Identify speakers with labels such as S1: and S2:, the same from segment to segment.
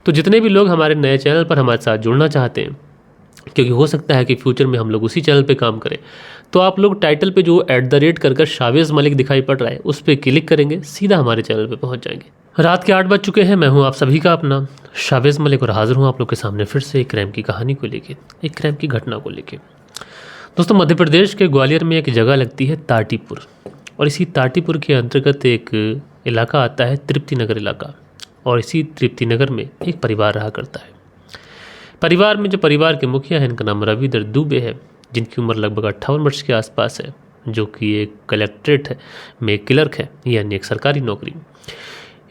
S1: तो जितने भी लोग हमारे नए चैनल पर हमारे साथ जुड़ना चाहते हैं, क्योंकि हो सकता है कि फ्यूचर में हम लोग उसी चैनल पे काम करें, तो आप लोग टाइटल पे जो @ कर शावेज़ मलिक दिखाई पड़ रहा है उस पर क्लिक करेंगे, सीधा हमारे चैनल पे पहुंच जाएंगे। रात के 8 बज चुके हैं। मैं हूं आप सभी का अपना शावेज़ मलिक और हाजिर हूं आप लोग के सामने फिर से एक क्राइम की कहानी को लेके, एक क्राइम की घटना को लेके। दोस्तों, मध्य प्रदेश के ग्वालियर में एक जगह लगती है ताटीपुर, और इसी ताटीपुर के अंतर्गत एक इलाका आता है तृप्ति नगर इलाका, और इसी तृप्ति नगर में एक परिवार रहा करता है। परिवार में जो परिवार के मुखिया हैं, इनका नाम रविंदर दुबे है, जिनकी उम्र लगभग 58 वर्ष के आसपास है, जो कि एक कलेक्ट्रेट है में क्लर्क है, यानी एक सरकारी नौकरी।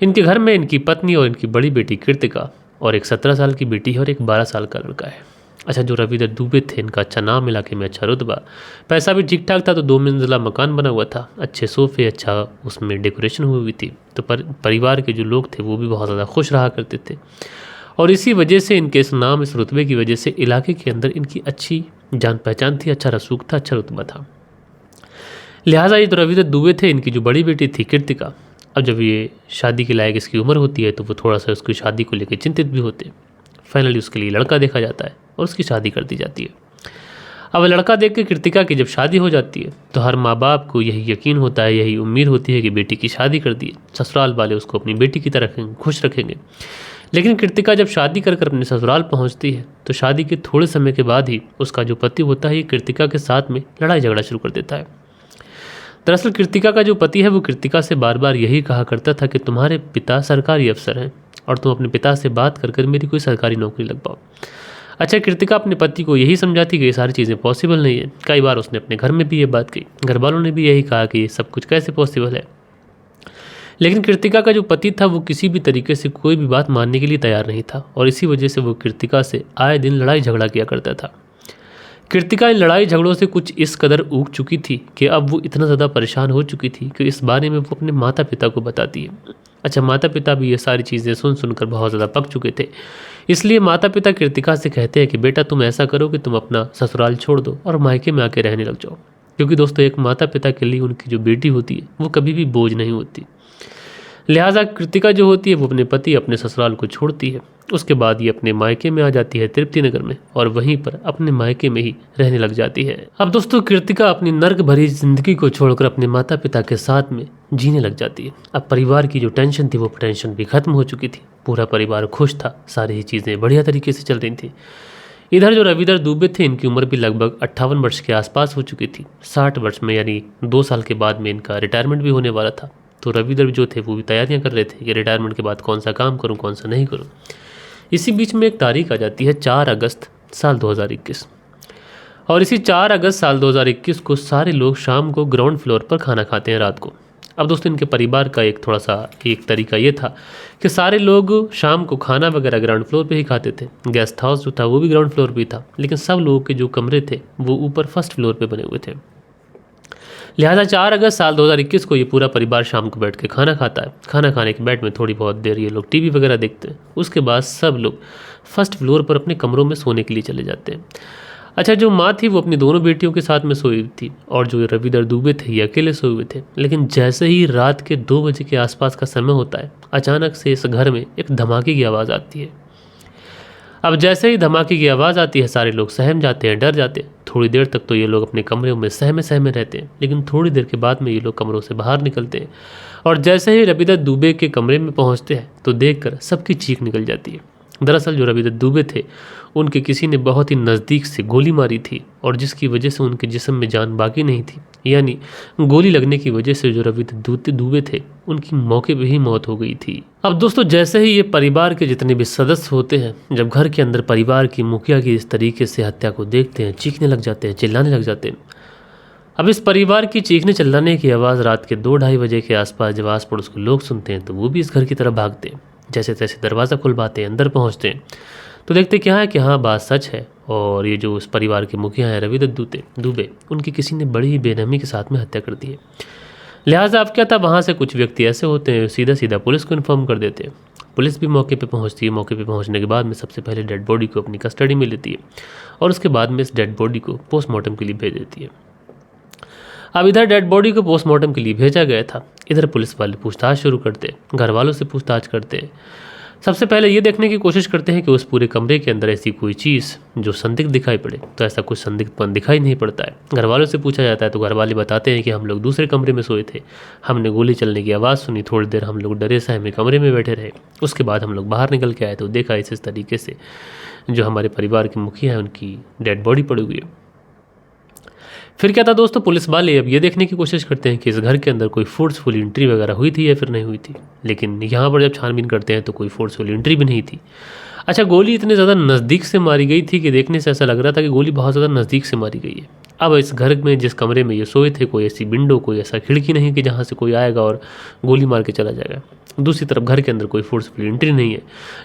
S1: इनके घर में इनकी पत्नी और इनकी बड़ी बेटी कृतिका और एक 17 साल की बेटी है और एक 12 साल का लड़का है। अच्छा, जो रविंदर दुबे थे, इनका अच्छा नाम, इलाके में अच्छा रुतबा, पैसा भी ठीक ठाक था। तो 2 मंजिला मकान बना हुआ था, अच्छे सोफे, अच्छा उसमें डेकोरेशन हुई हुई थी। तो परिवार के जो लोग थे वो भी बहुत ज़्यादा खुश रहा करते थे, और इसी वजह से इनके इस नाम, इस रुतबे की वजह से इलाके के अंदर इनकी अच्छी जान पहचान थी, अच्छा रसूख था, अच्छा रुतबा था। लिहाजा ये जो रविंदर दुबे थे, इनकी जो बड़ी बेटी थी कृतिका, अब जब ये शादी के लायक इसकी उम्र होती है तो वो थोड़ा सा उसकी शादी को लेकर चिंतित भी होते। फाइनली उसके लिए लड़का देखा जाता है और उसकी शादी कर दी जाती है। अब लड़का देख के कृतिका की जब शादी हो जाती है तो हर माँ बाप को यही यकीन होता है, यही उम्मीद होती है कि बेटी की शादी कर दी, ससुराल वाले उसको अपनी बेटी की तरह खुश रखेंगे। लेकिन कृतिका जब शादी कर अपने ससुराल पहुंचती है तो शादी के थोड़े समय के बाद ही उसका जो पति होता है ये कृतिका के साथ में लड़ाई झगड़ा शुरू कर देता है। दरअसल कृतिका का जो पति है वो कृतिका से बार बार यही कहा करता था कि तुम्हारे पिता सरकारी अफसर हैं और तुम अपने पिता से बात कर मेरी कोई सरकारी नौकरी लग पाओ। अच्छा, कृतिका अपने पति को यही समझाती कि ये सारी चीज़ें पॉसिबल नहीं है। कई बार उसने अपने घर में भी ये बात कही, घर वालों ने भी यही कहा कि ये सब कुछ कैसे पॉसिबल है। लेकिन कृतिका का जो पति था वो किसी भी तरीके से कोई भी बात मानने के लिए तैयार नहीं था, और इसी वजह से वो कृतिका से आए दिन लड़ाई झगड़ा किया करता था। कृतिका इन लड़ाई झगड़ों से कुछ इस कदर ऊब चुकी थी कि अब वो इतना ज़्यादा परेशान हो चुकी थी कि इस बारे में वो अपने माता पिता को बताती है। अच्छा, माता पिता भी ये सारी चीज़ें सुन सुनकर बहुत ज़्यादा पक चुके थे, इसलिए माता पिता कृतिका से कहते हैं कि बेटा तुम ऐसा करो कि तुम अपना ससुराल छोड़ दो और मायके में आके रहने लग जाओ। क्योंकि दोस्तों, एक माता पिता के लिए उनकी जो बेटी होती है वो कभी भी बोझ नहीं होती। लिहाजा कृतिका जो होती है वो अपने पति, अपने ससुराल को छोड़ती है। उसके बाद ये अपने मायके में आ जाती है तृप्ति नगर में, और वहीं पर अपने मायके में ही रहने लग जाती है। अब दोस्तों, कृतिका अपनी नर्क भरी जिंदगी को छोड़कर अपने माता पिता के साथ में जीने लग जाती है। अब परिवार की जो टेंशन थी वो टेंशन भी खत्म हो चुकी थी, पूरा परिवार खुश था, सारी ही चीज़ें बढ़िया तरीके से चल रही थी। इधर जो रविंदर दुबे थे, इनकी उम्र भी लगभग 58 वर्ष के आसपास हो चुकी थी। 60 वर्ष में यानी 2 साल के बाद में इनका रिटायरमेंट भी होने वाला था। तो रविंदर जो थे वो भी तैयारियां कर रहे थे कि रिटायरमेंट के बाद कौन सा काम करूं, कौन सा नहीं करूं। इसी बीच में एक तारीख आ जाती है 4 अगस्त साल 2021, और इसी 4 अगस्त साल 2021 को सारे लोग शाम को ग्राउंड फ्लोर पर खाना खाते हैं रात को। अब दोस्तों, इनके परिवार का एक थोड़ा सा एक तरीका ये था कि सारे लोग शाम को खाना वगैरह ग्राउंड फ्लोर पे ही खाते थे। गेस्ट हाउस जो था वो भी ग्राउंड फ्लोर पे ही था, लेकिन सब लोगों के जो कमरे थे वो ऊपर फर्स्ट फ्लोर पे बने हुए थे। लिहाजा 4 अगस्त साल 2021 को ये पूरा परिवार शाम को बैठ के खाना खाता है। खाना खाने के बैठ में थोड़ी बहुत देर ये लोग टीवी वगैरह देखते हैं। उसके बाद सब लोग फर्स्ट फ्लोर पर अपने कमरों में सोने के लिए चले जाते हैं। अच्छा, जो माँ थी वो अपनी दोनों बेटियों के साथ में सोई हुई थी, और जो रविंदर दुबे थे ये अकेले सोए हुए थे। लेकिन जैसे ही रात के 2 बजे के आसपास का समय होता है, अचानक से इस घर में एक धमाके की आवाज़ आती है। अब जैसे ही धमाके की आवाज़ आती है सारे लोग सहम जाते हैं, डर जाते हैं। थोड़ी देर तक तो ये लोग अपने कमरे में सहमे सहमे रहते हैं, लेकिन थोड़ी देर के बाद में ये लोग कमरों से बाहर निकलते हैं, और जैसे ही रविंदर दुबे के कमरे में पहुंचते हैं तो देखकर सबकी चीख निकल जाती है। दरअसल जो रविंदर दुबे थे उनके किसी ने बहुत ही नज़दीक से गोली मारी थी, और जिसकी वजह से उनके जिस्म में जान बाकी नहीं थी। यानी गोली लगने की वजह से जो रविंदर दुबे थे उनकी मौके पे ही मौत हो गई थी। अब दोस्तों, जैसे ही ये परिवार के जितने भी सदस्य होते हैं, जब घर के अंदर परिवार की मुखिया की इस तरीके से हत्या को देखते हैं, चीखने लग जाते हैं, चिल्लाने लग जाते हैं। अब इस परिवार की चीखने चिल्लाने की आवाज़ रात के 2-2:30 बजे के आसपास जब आस पड़ोस के लोग सुनते हैं तो वो भी इस घर की तरफ भागते हैं। जैसे तैसे दरवाज़ा खुलवाते हैं, अंदर पहुँचते हैं तो देखते क्या है कि हाँ, बात सच है, और ये जो इस परिवार के मुखिया हैं रविंदर दुबे, उनकी किसी ने बड़ी ही बेरहमी के साथ में हत्या कर दी है। लिहाजा अब क्या था, वहाँ से कुछ व्यक्ति ऐसे होते हैं सीधा सीधा पुलिस को इन्फॉर्म कर देते हैं। पुलिस भी मौके पे पहुँचती है। मौके पे पहुँचने के बाद में सबसे पहले डेड बॉडी को अपनी कस्टडी में लेती है, और उसके बाद में इस डेड बॉडी को पोस्टमार्टम के लिए भेज देती है। अब इधर डेड बॉडी को पोस्टमार्टम के लिए भेजा गया था, इधर पुलिस वाले पूछताछ शुरू करते, घर वालों से पूछताछ करते। सबसे पहले ये देखने की कोशिश करते हैं कि उस पूरे कमरे के अंदर ऐसी कोई चीज़ जो संदिग्ध दिखाई पड़े। तो ऐसा कुछ संदिग्धपन दिखाई नहीं पड़ता है। घर वालों से पूछा जाता है तो घर वाले बताते हैं कि हम लोग दूसरे कमरे में सोए थे, हमने गोली चलने की आवाज़ सुनी, थोड़ी देर हम लोग डरे सहमे कमरे में बैठे रहे, उसके बाद हम लोग बाहर निकल के आए तो देखा इस तरीके से जो हमारे परिवार के मुखिया हैं उनकी डेड बॉडी पड़ी हुई है। फिर क्या था दोस्तों, पुलिस वाले अब ये देखने की कोशिश करते हैं कि इस घर के अंदर कोई फोर्सफुल एंट्री वगैरह हुई थी या फिर नहीं हुई थी। लेकिन यहाँ पर जब छानबीन करते हैं तो कोई फोर्सफुल एंट्री भी नहीं थी। अच्छा, गोली इतने ज़्यादा नज़दीक से मारी गई थी कि देखने से ऐसा लग रहा था कि गोली बहुत ज़्यादा नज़दीक से मारी गई है। अब इस घर में जिस कमरे में ये सोए थे कोई ऐसी विंडो, कोई ऐसा खिड़की नहीं कि जहाँ से कोई आएगा और गोली मार के चला जाएगा। दूसरी तरफ घर के अंदर कोई फोर्सफुल एंट्री नहीं है,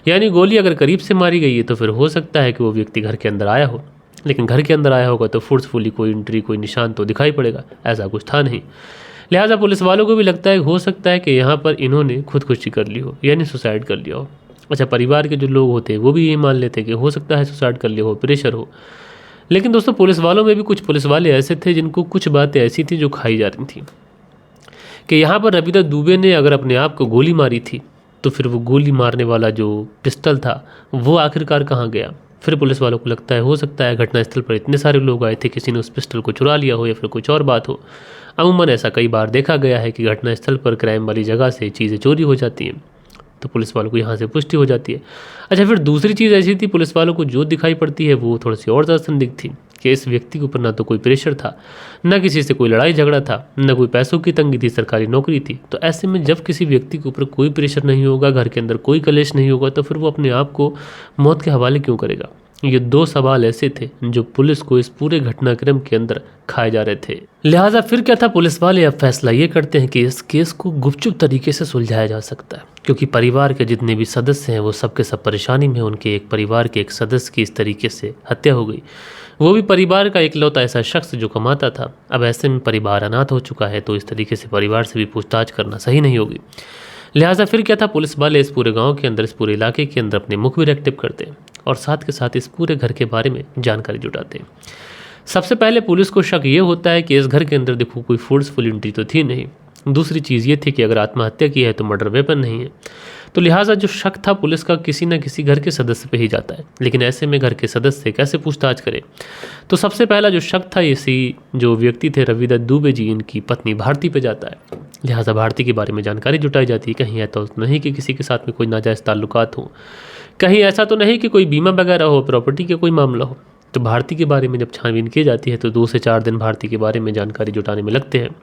S1: यानी गोली अगर करीब से मारी गई है तो फिर हो सकता है कि वो व्यक्ति घर के अंदर आया हो। लेकिन घर के अंदर आया होगा तो फोर्सफुली कोई एंट्री, कोई निशान तो दिखाई पड़ेगा, ऐसा कुछ था नहीं। लिहाजा पुलिस वालों को भी लगता है हो सकता है कि यहाँ पर इन्होंने खुदकुशी कर ली हो, यानी सुसाइड कर लिया हो। अच्छा, परिवार के जो लोग होते हैं वो भी ये मान लेते हैं कि हो सकता है सुसाइड कर लिया हो, प्रेशर हो। लेकिन दोस्तों, पुलिस वालों में भी कुछ पुलिस वाले ऐसे थे जिनको कुछ बातें ऐसी थी जो खाई जा रही थी कि यहाँ पर रविदत्त दुबे ने अगर अपने आप को गोली मारी थी तो फिर वो गोली मारने वाला जो पिस्टल था वो आखिरकार कहाँ गया। फिर पुलिस वालों को लगता है हो सकता है घटनास्थल पर इतने सारे लोग आए थे, किसी ने उस पिस्टल को चुरा लिया हो या फिर कुछ और बात हो। अमूमन ऐसा कई बार देखा गया है कि घटनास्थल पर क्राइम वाली जगह से चीज़ें चोरी हो जाती हैं, तो पुलिस वालों को यहाँ से पुष्टि हो जाती है। अच्छा, फिर दूसरी चीज़ ऐसी थी, पुलिस वालों को जो दिखाई पड़ती है वो थोड़ी सी और ज़्यादा संदिग्ध थी कि इस व्यक्ति के ऊपर ना तो कोई प्रेशर था, ना किसी से कोई लड़ाई झगड़ा था, ना कोई पैसों की तंगी थी, सरकारी नौकरी थी। तो ऐसे में जब किसी व्यक्ति के ऊपर कोई प्रेशर नहीं होगा, घर के अंदर कोई कलेश नहीं होगा, तो फिर वो अपने आप को मौत के हवाले क्यों करेगा। ये दो सवाल ऐसे थे जो पुलिस को इस पूरे घटनाक्रम के अंदर खाए जा रहे थे। लिहाजा फिर क्या था, पुलिस वाले अब फैसला ये करते हैं कि इस केस को गुपचुप तरीके से सुलझाया जा सकता है, क्योंकि परिवार के जितने भी सदस्य हैं वो सबके सब परेशानी में। उनके एक परिवार के एक सदस्य की इस तरीके से हत्या हो गई, वो भी परिवार का इकलौता ऐसा शख्स जो कमाता था। अब ऐसे में परिवार अनाथ हो चुका है, तो इस तरीके से परिवार से भी पूछताछ करना सही नहीं होगी। लिहाजा फिर क्या था, पुलिस वाले इस पूरे गांव के अंदर, इस पूरे इलाके के अंदर अपने मुखबिर एक्टिव करते हैं और साथ के साथ इस पूरे घर के बारे में जानकारी जुटाते हैं। सबसे पहले पुलिस को शक ये होता है कि इस घर के अंदर देखो कोई फोर्सफुल एंट्री तो थी नहीं। दूसरी चीज़ ये थी कि अगर आत्महत्या की है तो मर्डर वेपन नहीं है। तो लिहाजा जो शक था पुलिस का किसी न किसी घर के सदस्य पे ही जाता है। लेकिन ऐसे में घर के सदस्य से कैसे पूछताछ करे, तो सबसे पहला जो शक था इसी जो व्यक्ति थे रविदत्त दुबे जी, इनकी पत्नी भारती पे जाता है। लिहाजा भारती के बारे में जानकारी जुटाई जाती है। कहीं ऐसा तो नहीं कि किसी के साथ में कोई नाजायज़ ताल्लुकात हो, कहीं ऐसा तो नहीं कि कोई बीमा वगैरह हो, प्रॉपर्टी का कोई मामला हो। तो भारती के बारे में जब छानबीन की जाती है तो 2 से 4 दिन भारती के बारे में जानकारी जुटाने में लगते हैं।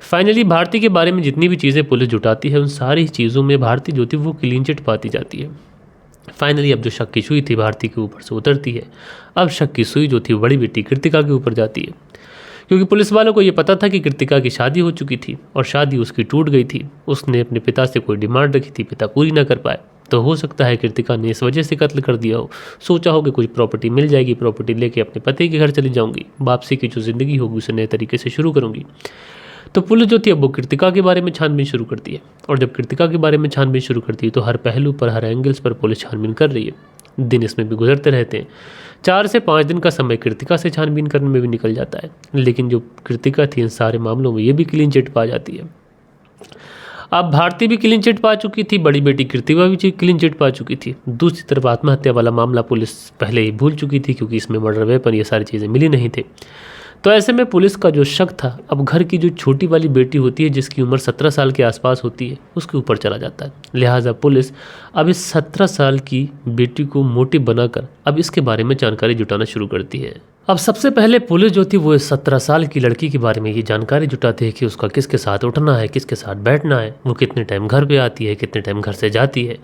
S1: फाइनली भारती के बारे में जितनी भी चीज़ें पुलिस जुटाती है उन सारी चीज़ों में भारती जो थी वो क्लीन चिट पाती जाती है। फाइनली अब जो शक की सुई थी भारती के ऊपर से उतरती है। अब शक की सुई जो थी बड़ी बेटी कृतिका के ऊपर जाती है, क्योंकि पुलिस वालों को ये पता था कि कृतिका की शादी हो चुकी थी और शादी उसकी टूट गई थी। उसने अपने पिता से कोई डिमांड रखी थी, पिता पूरी ना कर पाए। तो हो सकता है कृतिका ने इस वजह से कत्ल कर दिया हो। सोचा हो कि कुछ प्रॉपर्टी मिल जाएगी, प्रॉपर्टी लेके अपने पति के घर चली जाऊंगी, वापसी की जो ज़िंदगी होगी उसे नए तरीके से शुरू करूंगी। तो पुलिस जो थी अब वो कृतिका के बारे में छानबीन शुरू करती है। और जब कृतिका के बारे में छानबीन शुरू करती है तो हर पहलू पर, हर एंगल्स पर पुलिस छानबीन कर रही है। दिन इसमें भी गुजरते रहते हैं। 4 से 5 दिन का समय कृतिका से छानबीन करने में भी निकल जाता है। लेकिन जो कृतिका थी इन सारे मामलों में ये भी क्लीन चिट पा जाती है। अब भारती भी क्लीन चिट पा चुकी थी, बड़ी बेटी कृतिका भी क्लीन चिट पा चुकी थी। दूसरी तरफ आत्महत्या वाला मामला पुलिस पहले ही भूल चुकी थी, क्योंकि इसमें मर्डर वेपन ये सारी चीज़ें मिली नहीं थे। तो ऐसे में पुलिस का जो शक था अब घर की जो छोटी वाली बेटी होती है जिसकी उम्र 17 साल के आसपास होती है उसके ऊपर चला जाता है। लिहाजा पुलिस अब इस 17 साल की बेटी को मोटिव बनाकर अब इसके बारे में जानकारी जुटाना शुरू करती है। अब सबसे पहले पुलिस जो थी वो इस 17 साल की लड़की के बारे में ये जानकारी जुटाती है कि उसका किसके साथ उठना है, किसके साथ बैठना है, वो कितने टाइम घर पे आती है, कितने टाइम घर से जाती है,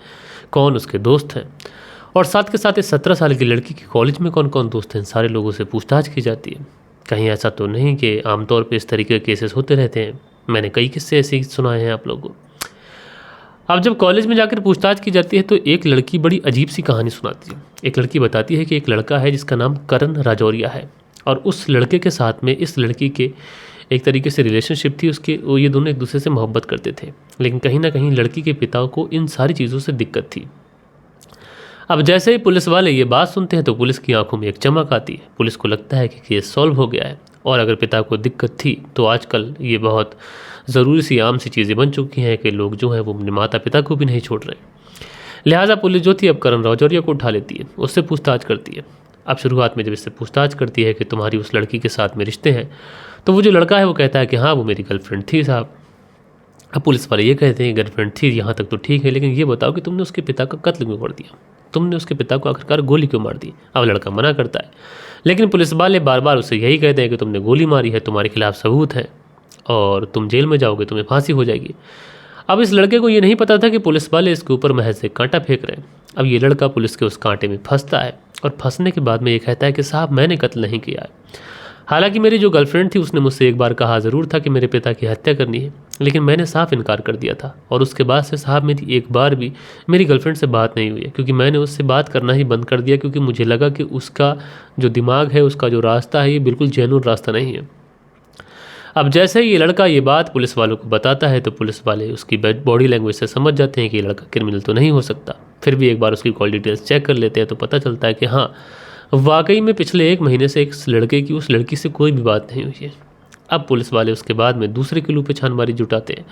S1: कौन उसके दोस्त हैं, और साथ के साथ इस 17 साल की लड़की के कॉलेज में कौन कौन दोस्त हैं, सारे लोगों से पूछताछ की जाती है। कहीं ऐसा तो नहीं कि आमतौर पे इस तरीके के केसेस होते रहते हैं, मैंने कई किस्से ऐसे ही सुनाए हैं आप लोगों को। अब जब कॉलेज में जाकर पूछताछ की जाती है तो एक लड़की बड़ी अजीब सी कहानी सुनाती है। एक लड़की बताती है कि एक लड़का है जिसका नाम करण राजौरिया है, और उस लड़के के साथ में इस लड़की के एक तरीके से रिलेशनशिप थी उसके, वो ये दोनों एक दूसरे से मोहब्बत करते थे। लेकिन कहीं ना कहीं लड़की के पिता को इन सारी चीज़ों से दिक्कत थी। अब जैसे ही पुलिस वाले ये बात सुनते हैं तो पुलिस की आंखों में एक चमक आती है। पुलिस को लगता है कि केस सॉल्व हो गया है, और अगर पिता को दिक्कत थी तो आजकल ये बहुत ज़रूरी सी आम सी चीज़ें बन चुकी हैं कि लोग जो हैं वो अपने माता पिता को भी नहीं छोड़ रहे। लिहाजा पुलिस जो थी अब करण राजौरिया को उठा लेती है, उससे पूछताछ करती है। अब शुरुआत में जब इससे पूछताछ करती है कि तुम्हारी उस लड़की के साथ में रिश्ते हैं, तो वो जो लड़का है वो कहता है कि हाँ वो मेरी गर्लफ्रेंड थी साहब। अब पुलिस वाले ये कहते हैं गर्लफ्रेंड थी, यहाँ तक तो ठीक है, लेकिन ये बताओ कि तुमने उसके पिता का कत्ल क्यों कर दिया, तुमने उसके पिता को आखिरकार गोली क्यों मार दी। अब लड़का मना करता है, लेकिन पुलिस वाले बार बार उसे यही कहते हैं कि तुमने गोली मारी है, तुम्हारे खिलाफ सबूत है और तुम जेल में जाओगे, तुम्हें फांसी हो जाएगी। अब इस लड़के को ये नहीं पता था कि पुलिस वाले इसके ऊपर महज एक कांटा फेंक रहे हैं। अब ये लड़का पुलिस के उस कांटे में फंसता है और फंसने के बाद में ये कहता है कि साहब मैंने कत्ल नहीं किया है। हालांकि मेरी जो गर्लफ्रेंड थी उसने मुझसे एक बार कहा ज़रूर था कि मेरे पिता की हत्या करनी है, लेकिन मैंने साफ इनकार कर दिया था और उसके बाद से साहब मेरी एक बार भी मेरी गर्लफ्रेंड से बात नहीं हुई है, क्योंकि मैंने उससे बात करना ही बंद कर दिया, क्योंकि मुझे लगा कि उसका जो दिमाग है, उसका जो रास्ता है, ये बिल्कुल जेन्युइन रास्ता नहीं है। अब जैसे ही ये लड़का ये बात पुलिस वालों को बताता है तो पुलिस वाले उसकी बॉडी लैंग्वेज से समझ जाते हैं कि ये लड़का क्रिमिनल तो नहीं हो सकता। फिर भी एक बार उसकी कॉल डिटेल्स चेक कर लेते हैं तो पता चलता है कि हाँ वाकई में पिछले 1 महीने से इस लड़के की उस लड़की से कोई भी बात नहीं हुई है। अब पुलिस वाले उसके बाद में दूसरे क्लू पे छानमारी जुटाते हैं,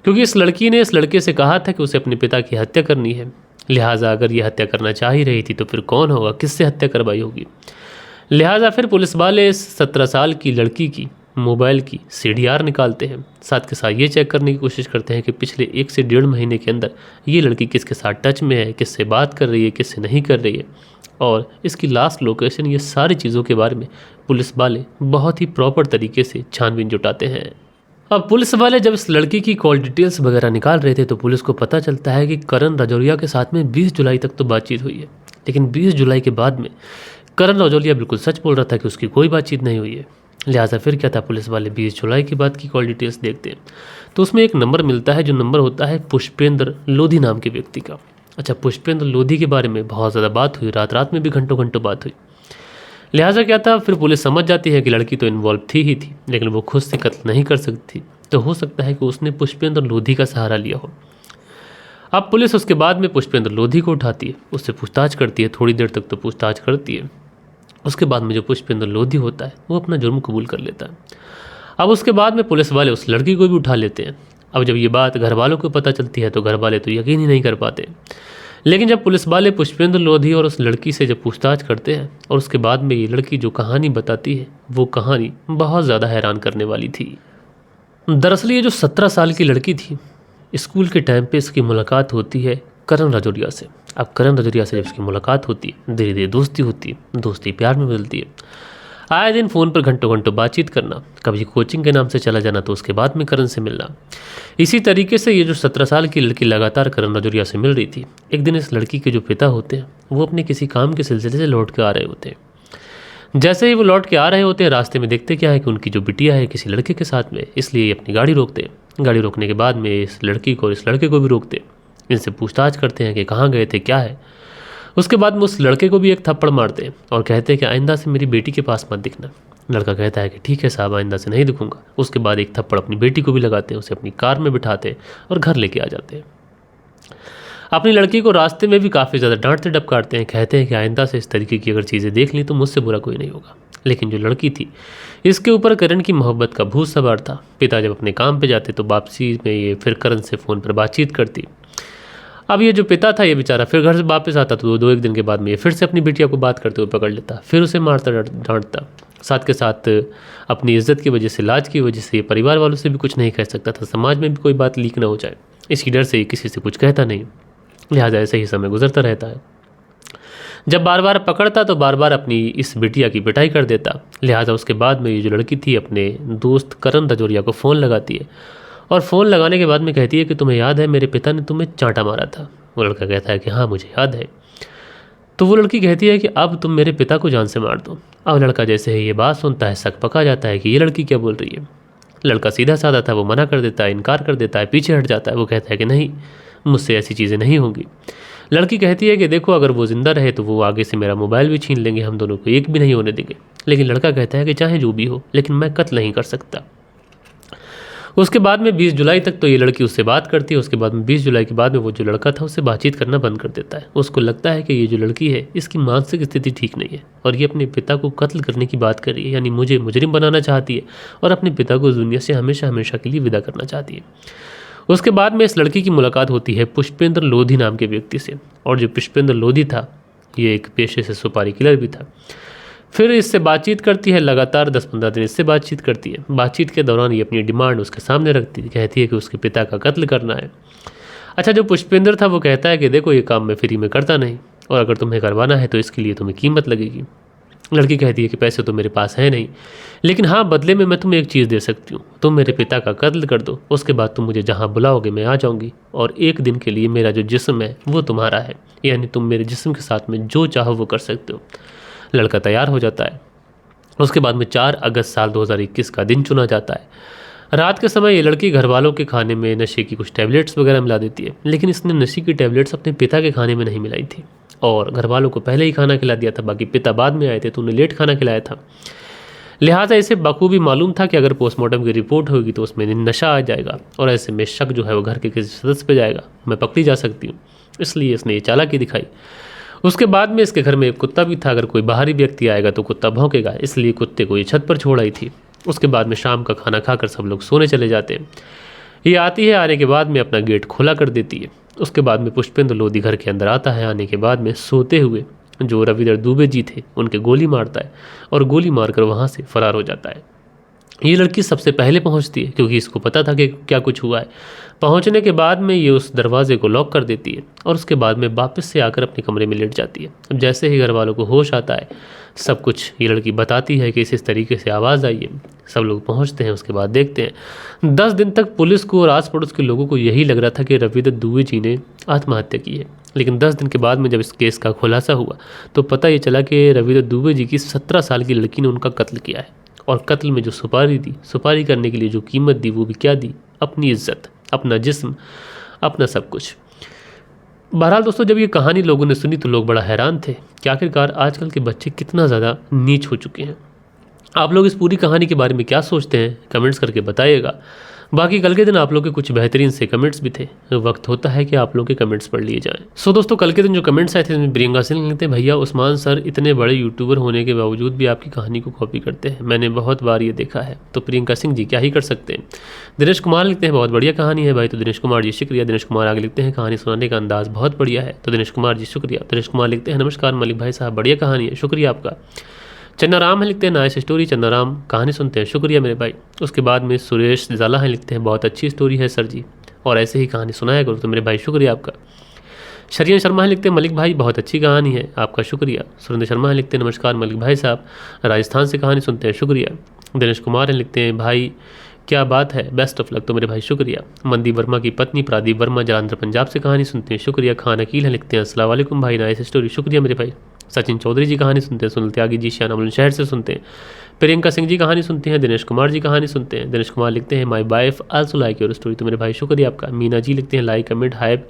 S1: क्योंकि इस लड़की ने इस लड़के से कहा था कि उसे अपने पिता की हत्या करनी है। लिहाजा अगर ये हत्या करना चाह ही रही थी तो फिर कौन होगा, किससे हत्या करवाई होगी। लिहाजा फिर पुलिस वाले इस 17 साल की लड़की की मोबाइल की CDR निकालते हैं, साथ के साथ ये चेक करने की कोशिश करते हैं कि पिछले 1 से 1.5 महीने के अंदर ये लड़की किसके साथ टच में है, किससे बात कर रही है, किससे नहीं कर रही है, और इसकी लास्ट लोकेशन, ये सारी चीज़ों के बारे में पुलिस वाले बहुत ही प्रॉपर तरीके से छानबीन जुटाते हैं। अब पुलिस वाले जब इस लड़की की कॉल डिटेल्स वगैरह निकाल रहे थे तो पुलिस को पता चलता है कि करण राजौरिया के साथ में 20 जुलाई तक तो बातचीत हुई है, लेकिन 20 जुलाई के बाद में करण राजौरिया बिल्कुल सच बोल रहा था कि उसकी कोई बातचीत नहीं हुई है। लिहाजा फिर क्या था, पुलिस वाले 20 जुलाई के बाद की कॉल डिटेल्स देखते हैं तो उसमें एक नंबर मिलता है, जो नंबर होता है पुष्पेंद्र लोधी नाम के व्यक्ति का। अच्छा, पुष्पेंद्र लोधी के बारे में बहुत ज़्यादा बात हुई, रात रात में भी घंटों घंटों बात हुई। लिहाजा क्या था, फिर पुलिस समझ जाती है कि लड़की तो इन्वॉल्व थी ही थी, लेकिन वो खुद से कत्ल नहीं कर सकती थी, तो हो सकता है कि उसने पुष्पेंद्र लोधी का सहारा लिया हो। अब पुलिस उसके बाद में पुष्पेंद्र लोधी को उठाती है, उससे पूछताछ करती है, थोड़ी देर तक तो पूछताछ करती है। उसके बाद में जो पुष्पेंद्र लोधी होता है वो अपना जुर्म कबूल कर लेता है। अब उसके बाद में पुलिस वाले उस लड़की को भी उठा लेते हैं। अब जब ये बात घर वालों को पता चलती है तो घर वाले तो यकीन ही नहीं कर पाते, लेकिन जब पुलिस वाले पुष्पेंद्र लोधी और उस लड़की से जब पूछताछ करते हैं और उसके बाद में ये लड़की जो कहानी बताती है वो कहानी बहुत ज़्यादा हैरान करने वाली थी। दरअसल ये जो 17 साल की लड़की थी, स्कूल के टाइम पे इसकी मुलाकात होती है करण राजौरिया से। अब करण राजौरिया से जब इसकी मुलाकात होती है, धीरे धीरे दोस्ती होती है, दोस्ती प्यार में बदलती है। आए दिन फ़ोन पर घंटों घंटों बातचीत करना, कभी कोचिंग के नाम से चला जाना तो उसके बाद में करण से मिलना। इसी तरीके से ये जो 17 साल की लड़की लगातार करण राजौरिया से मिल रही थी। एक दिन इस लड़की के जो पिता होते हैं वो अपने किसी काम के सिलसिले से लौट के आ रहे होते हैं। जैसे ही वो लौट के आ रहे होते हैं, रास्ते में देखते क्या है कि उनकी जो बिटिया है किसी लड़के के साथ में, इसलिए ये अपनी गाड़ी रोकते हैं। गाड़ी रोकने के बाद में इस लड़की को और इस लड़के को भी रोकते हैं, इनसे पूछताछ करते हैं कि कहाँ गए थे, क्या है। उसके बाद में उस लड़के को भी एक थप्पड़ मारते हैं और कहते हैं कि आइंदा से मेरी बेटी के पास मत दिखना। लड़का कहता है कि ठीक है साहब, आइंदा से नहीं दिखूंगा। उसके बाद एक थप्पड़ अपनी बेटी को भी लगाते हैं, उसे अपनी कार में बिठाते हैं और घर लेके आ जाते हैं। अपनी लड़की को रास्ते में भी काफ़ी ज़्यादा डांटते डपकारते हैं, कहते हैं कि आइंदा से इस तरीके की अगर चीज़ें देख ली तो मुझसे बुरा कोई नहीं होगा। लेकिन जो लड़की थी, इसके ऊपर करण की मोहब्बत का भूत सवार था। पिता जब अपने काम पे जाते तो वापसी में ये फिर करण से फ़ोन पर बातचीत करती। अब ये जो पिता था ये बेचारा फिर घर से वापस आता तो दो एक दिन के बाद में ये फिर से अपनी बिटिया को बात करते हुए पकड़ लेता, फिर उसे मारता डांटता। साथ के साथ अपनी इज्जत की वजह से, लाज की वजह से ये परिवार वालों से भी कुछ नहीं कह सकता था, समाज में भी कोई बात लीक ना हो जाए, इसी डर से ये किसी से कुछ कहता नहीं। लिहाजा ऐसे ही समय गुजरता रहता है। जब बार बार पकड़ता तो बार बार अपनी इस बिटिया की पिटाई कर देता। लिहाजा उसके बाद में ये जो लड़की थी अपने दोस्त करण राजौरिया को फ़ोन लगाती है और फ़ोन लगाने के बाद में कहती है कि तुम्हें याद है मेरे पिता ने तुम्हें चांटा मारा था। वो लड़का कहता है कि हाँ मुझे याद है। तो वो लड़की कहती है कि अब तुम मेरे पिता को जान से मार दो। अब लड़का जैसे ही ये बात सुनता है, शक पका जाता है कि ये लड़की क्या बोल रही है। लड़का सीधा साधा था, वो मना कर देता है, इनकार कर देता है, पीछे हट जाता है। वो कहता है कि नहीं, मुझसे ऐसी चीज़ें नहीं होंगी। लड़की कहती है कि देखो अगर वो ज़िंदा रहे तो वो आगे से मेरा मोबाइल भी छीन लेंगे, हम दोनों को एक भी नहीं होने देंगे। लेकिन लड़का कहता है कि चाहे जो भी हो, लेकिन मैं कत्ल नहीं कर सकता। उसके बाद में 20 जुलाई तक तो ये लड़की उससे बात करती है। उसके बाद में 20 जुलाई के बाद में वो जो लड़का था उससे बातचीत करना बंद कर देता है। उसको लगता है कि ये जो लड़की है इसकी मानसिक स्थिति ठीक नहीं है और ये अपने पिता को कत्ल करने की बात कर रही है, यानी मुझे मुजरिम बनाना चाहती है और अपने पिता को दुनिया से हमेशा हमेशा के लिए विदा करना चाहती है। उसके बाद में इस लड़की की मुलाकात होती है पुष्पेंद्र लोधी नाम के व्यक्ति से, और जो पुष्पेंद्र लोधी था ये एक पेशे से सुपारी किलर भी था। फिर इससे बातचीत करती है, लगातार 10-15 दिन इससे बातचीत करती है। बातचीत के दौरान ये अपनी डिमांड उसके सामने रखती है, कहती है कि उसके पिता का कत्ल करना है। अच्छा, जो पुष्पेंद्र था वो कहता है कि देखो ये काम मैं फ्री में करता नहीं, और अगर तुम्हें करवाना है तो इसके लिए तुम्हें कीमत लगेगी। लड़की कहती है कि पैसे तो मेरे पास है नहीं, लेकिन हाँ बदले में मैं तुम्हें एक चीज़ दे सकती हूँ, तुम मेरे पिता का कत्ल कर दो, उसके बाद तुम मुझे जहाँ बुलाओगे मैं आ जाऊँगी, और एक दिन के लिए मेरा जो जिस्म है वो तुम्हारा है, यानी तुम मेरे जिस्म के साथ में जो चाहो वो कर सकते हो। लड़का तैयार हो जाता है। उसके बाद में 4 अगस्त साल 2021 का दिन चुना जाता है। रात के समय ये लड़की घर वालों के खाने में नशे की कुछ टैबलेट्स वगैरह मिला देती है, लेकिन इसने नशे की टैबलेट्स अपने पिता के खाने में नहीं मिलाई थी, और घर वालों को पहले ही खाना खिला दिया था, बाकी पिता बाद में आए थे तो उन्हें लेट खाना खिलाया था। लिहाजा इसे बखूबी मालूम था कि अगर पोस्टमार्टम की रिपोर्ट होगी तो उसमें नशा आ जाएगा, और ऐसे में शक जो है वो घर के किसी सदस्य पे जाएगा, मैं पकड़ी जा सकती हूँ, इसलिए इसने ये चालाकी दिखाई। उसके बाद में इसके घर में एक कुत्ता भी था, अगर कोई बाहरी व्यक्ति आएगा तो कुत्ता भौंकेगा, इसलिए कुत्ते को ये छत पर छोड़ आई थी। उसके बाद में शाम का खाना खाकर सब लोग सोने चले जाते हैं। ये आती है, आने के बाद में अपना गेट खोला कर देती है। उसके बाद में पुष्पेंद्र लोधी घर के अंदर आता है। आने के बाद में सोते हुए जो रविंदर दुबे जी थे उनके गोली मारता है, और गोली मारकर वहाँ से फरार हो जाता है। ये लड़की सबसे पहले पहुंचती है क्योंकि इसको पता था कि क्या कुछ हुआ है। पहुंचने के बाद में ये उस दरवाजे को लॉक कर देती है, और उसके बाद में वापस से आकर अपने कमरे में लेट जाती है। अब जैसे ही घर वालों को होश आता है, सब कुछ ये लड़की बताती है कि इस तरीके से आवाज़ आई है। सब लोग पहुंचते हैं, उसके बाद देखते हैं 10 दिन तक पुलिस को और आस पड़ोस के लोगों को यही लग रहा था कि रविंदर दुबे जी ने आत्महत्या की है, लेकिन 10 दिन के बाद में जब इस केस का खुलासा हुआ तो पता ये चला कि रविंदर दुबे जी की 17 साल की लड़की ने उनका कत्ल किया है, और कत्ल में जो सुपारी दी, सुपारी करने के लिए जो कीमत दी, वो भी क्या दी, अपनी इज्जत, अपना जिस्म, अपना सब कुछ। बहरहाल दोस्तों, जब ये कहानी लोगों ने सुनी तो लोग बड़ा हैरान थे कि आखिरकार आजकल के बच्चे कितना ज़्यादा नीच हो चुके हैं। आप लोग इस पूरी कहानी के बारे में क्या सोचते हैं, कमेंट्स करके बताइएगा। बाकी कल के दिन आप लोग के कुछ बेहतरीन से कमेंट्स भी थे, वक्त होता है कि आप लोग के कमेंट्स पढ़ लिए जाएं। सो दोस्तों, कल के दिन जो कमेंट्स आए थे इसमें प्रियंका सिंह लिखते हैं, भैया उस्मान सर इतने बड़े यूट्यूबर होने के बावजूद भी आपकी कहानी को कॉपी करते हैं, मैंने बहुत बार ये देखा है। तो प्रियंका सिंह जी क्या ही कर सकते हैं। दिनेश कुमार लिखते हैं, बहुत बढ़िया कहानी है भाई। तो दिनेश कुमार जी शुक्रिया। दिनेश कुमार आगे लिखते हैं, कहानी सुनाने का अंदाज़ बहुत बढ़िया है। तो दिनेश कुमार जी शुक्रिया। दिनेश कुमार लिखते हैं, नमस्कार मलिक भाई साहब, बढ़िया कहानी है, शुक्रिया आपका। चन्नाराम है लिखते हैं, नाइस स्टोरी। चन्नाराम कहानी सुनते हैं, शुक्रिया मेरे भाई। उसके बाद में सुरेश जाला है लिखते हैं, बहुत अच्छी स्टोरी है सर जी, और ऐसे ही कहानी सुनाया करो। तो मेरे भाई शुक्रिया आपका। शरियन शर्मा है लिखते हैं, मलिक भाई बहुत अच्छी कहानी है, आपका शुक्रिया। सुरेंद्र शर्मा है लिखते हैं, नमस्कार मलिक भाई साहब, राजस्थान से कहानी सुनते हैं, शुक्रिया। दिनेश कुमार है लिखते हैं, भाई क्या बात है, बेस्ट ऑफ लक। तो मेरे भाई शुक्रिया। मनदीप वर्मा की पत्नी प्रादीप वर्मा जलंधर पंजाब से कहानी सुनते हैं, शुक्रिया। खान अकील है लिखते हैं, अस्सलाम वालेकुम भाई, नाइस स्टोरी, शुक्रिया मेरे भाई। सचिन चौधरी जी कहानी सुनते हैं, सुनील त्यागी जी श्यानामल शहर से सुनते हैं। प्रियंका सिंह जी कहानी सुनते हैं। दिनेश कुमार जी कहानी सुनते हैं। दिनेश कुमार लिखते हैं, my wife also like your story. तो मेरे भाई शुक्रिया आपका। मीना जी लिखते हैं, लाइक कमेंट हाइप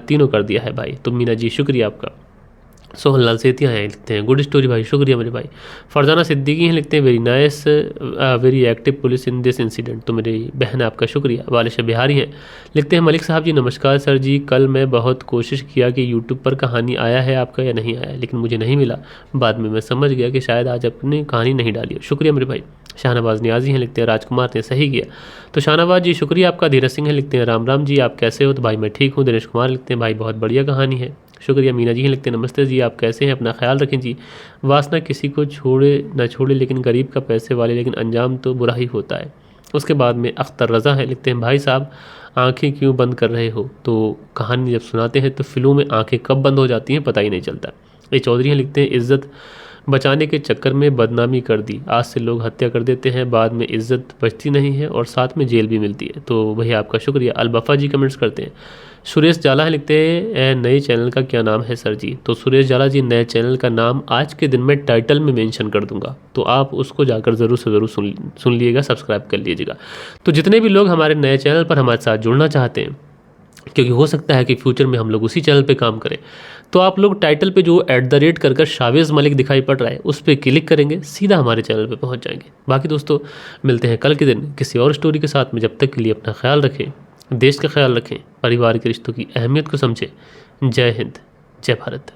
S1: तीनों कर दिया है भाई। तो मीना जी शुक्रिया आपका। सोहन लाल सेतिया हैं लिखते हैं, गुड स्टोरी भाई, शुक्रिया मेरे भाई। फरजाना सिद्दीकी हैं लिखते हैं, very nice very active police in this incident. तो मेरी बहन आपका शुक्रिया। वालिशा बिहारी हैं लिखते हैं, मलिक साहब जी नमस्कार सर जी, कल मैं बहुत कोशिश किया कि यूट्यूब पर कहानी आया है आपका या नहीं आया, लेकिन मुझे नहीं मिला। बाद में मैं समझ गया कि शायद आज अपनी कहानी नहीं डाली है, शुक्रिया मेरे भाई। शाहनवाज नियाजी हैं लिखते हैं, राजकुमार ने सही किया। तो शाहनवाज जी शुक्रिया आपका। धीरज सिंह हैं लिखते हैं, राम राम जी आप कैसे हो। तो भाई मैं ठीक हूँ। दिनेश कुमार लिखते हैं, भाई बहुत बढ़िया कहानी है, शुक्रिया। मीना जी हैं लिखते हैं, नमस्ते जी आप कैसे हैं, अपना ख्याल रखें जी। वासना किसी को छोड़े ना छोड़े, लेकिन गरीब का पैसे वाले, लेकिन अंजाम तो बुरा ही होता है। उसके बाद में अख्तर रज़ा है लिखते हैं, भाई साहब आंखें क्यों बंद कर रहे हो। तो कहानी जब सुनाते हैं तो फिल्मों में आंखें कब बंद हो जाती हैं पता ही नहीं चलता। ये चौधरी हैं लिखते हैं, इज़्ज़त बचाने के चक्कर में बदनामी कर दी, आज से लोग हत्या कर देते हैं, बाद में इज़्ज़त बचती नहीं है और साथ में जेल भी मिलती है। तो भैया आपका शुक्रिया। अलबफ़ा जी कमेंट्स करते हैं। सुरेश जाला है लिखते हैं, नए चैनल का क्या नाम है सर जी। तो सुरेश जाला जी नए चैनल का नाम आज के दिन में टाइटल में मेंशन कर दूंगा, तो आप उसको जाकर ज़रूर से ज़रूर सुन लीजिएगा, सब्सक्राइब कर लीजिएगा। तो जितने भी लोग हमारे नए चैनल पर हमारे साथ जुड़ना चाहते हैं, क्योंकि हो सकता है कि फ्यूचर में हम लोग उसी चैनल पे काम करें, तो आप लोग टाइटल पे जो @ कर शावेज़ मलिक दिखाई पड़ रहा है उस पर क्लिक करेंगे, सीधा हमारे चैनल पे पहुंच जाएंगे। बाकी दोस्तों मिलते हैं कल के दिन किसी और स्टोरी के साथ में। जब तक के लिए अपना ख्याल रखें, देश का ख्याल रखें, परिवार के रिश्तों की अहमियत को समझें। जय हिंद, जय भारत।